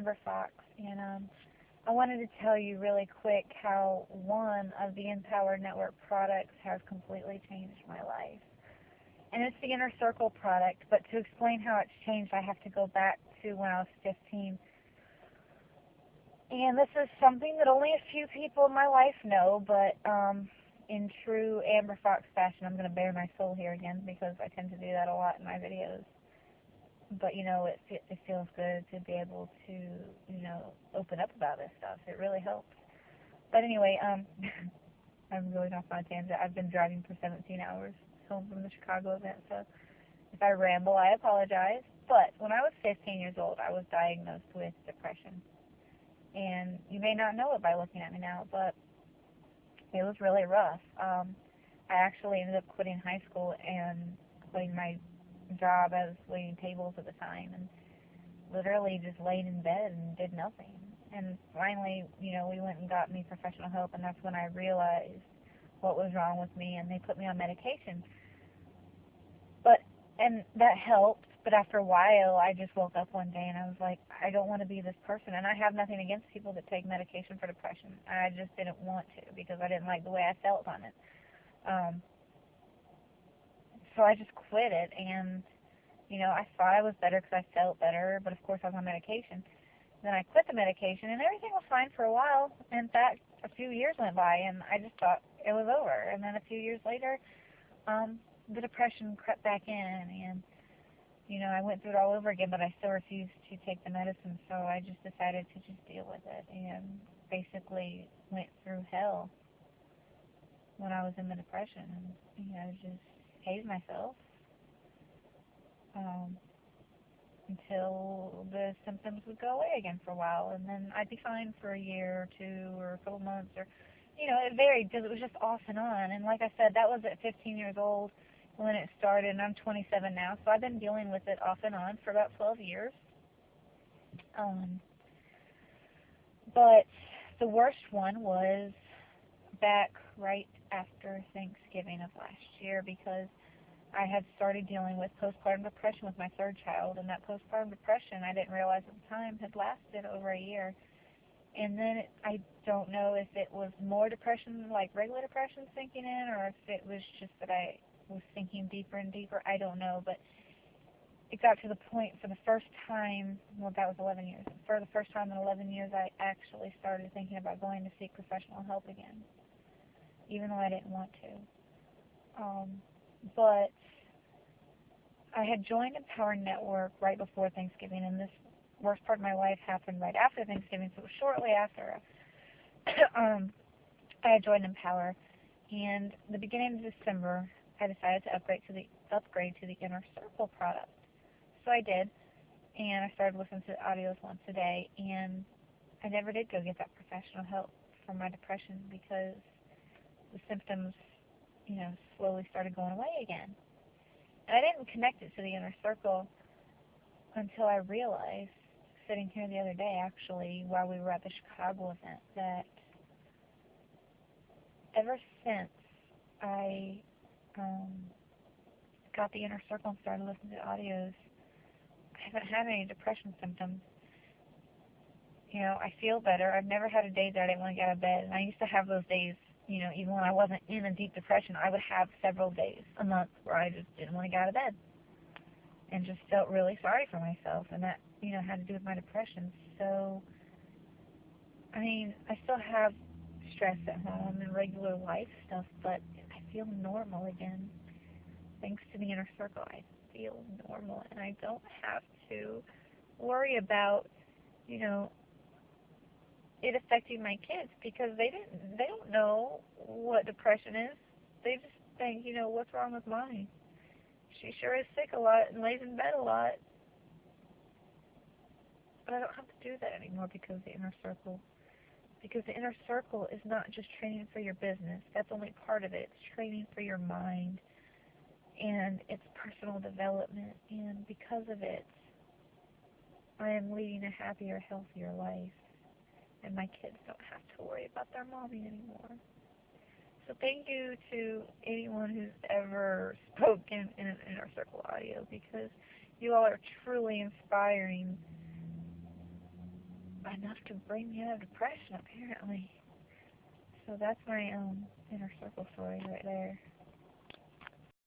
Amber Fox, and I wanted to tell you really quick how one of the Empower Network products has completely changed my life. And it's the Inner Circle product, but to explain how it's changed, I have to go back to when I was 15. And this is something that only a few people in my life know, but in true Amber Fox fashion, I'm going to bare my soul here again because I tend to do that a lot in my videos. But, it feels good to be able to, open up about this stuff. It really helps. But anyway, I'm really off on a tangent. I've been driving for 17 hours home from the Chicago event, so if I ramble, I apologize. But when I was 15 years old, I was diagnosed with depression. And you may not know it by looking at me now, but it was really rough. I actually ended up quitting high school and quitting my job. I was waiting tables at the time and literally just laid in bed and did nothing. And finally, we went and got me professional help, and that's when I realized what was wrong with me, and they put me on medication. And that helped, but after a while, I just woke up one day and I was like, I don't want to be this person. And I have nothing against people that take medication for depression. I just didn't want to because I didn't like the way I felt on it. So I just quit it, and I thought I was better because I felt better, but of course I was on medication. Then I quit the medication, and everything was fine for a while. In fact, a few years went by, and I just thought it was over. And then a few years later, the depression crept back in, and, I went through it all over again, but I still refused to take the medicine, so I just decided to just deal with it, and basically went through hell when I was in the depression, and, just hated myself. Until the symptoms would go away again for a while, and then I'd be fine for a year or two or a couple months, or, it varied because it was just off and on. And like I said, that was at 15 years old when it started, and I'm 27 now, so I've been dealing with it off and on for about 12 years. But the worst one was back right after Thanksgiving of last year, because I had started dealing with postpartum depression with my third child, and that postpartum depression, I didn't realize at the time, had lasted over a year. And then I don't know if it was more depression, like regular depression sinking in, or if it was just that I was sinking deeper and deeper. I don't know, but it got to the point for the first time, well, that was 11 years. For the first time in 11 years, I actually started thinking about going to seek professional help again, even though I didn't want to. But I had joined Empower Network right before Thanksgiving, and this worst part of my life happened right after Thanksgiving, so it was shortly after I had joined Empower. And the beginning of December, I decided to upgrade to the Inner Circle product. So I did, and I started listening to audios once a day, and I never did go get that professional help for my depression because the symptoms, slowly started going away again. And I didn't connect it to the Inner Circle until I realized, sitting here the other day, actually, while we were at the Chicago event, that ever since I got the Inner Circle and started listening to audios, I haven't had any depression symptoms. I feel better. I've never had a day that I didn't want to get out of bed, and I used to have those days, even when I wasn't in a deep depression, I would have several days, a month, where I just didn't want to get out of bed and just felt really sorry for myself, and that, had to do with my depression. So, I still have stress at home and regular life stuff, but I feel normal again. Thanks to the Inner Circle, I feel normal, and I don't have to worry about, it affecting my kids, because they don't know what depression is. They just think, what's wrong with mommy? She sure is sick a lot and lays in bed a lot. But I don't have to do that anymore because of the Inner Circle. Because the Inner Circle is not just training for your business. That's only part of it. It's training for your mind, and it's personal development. And because of it, I am leading a happier, healthier life. And my kids don't have to worry about their mommy anymore. So thank you to anyone who's ever spoken in an Inner Circle audio, because you all are truly inspiring enough to bring me out of depression, apparently. So that's my inner circle story right there.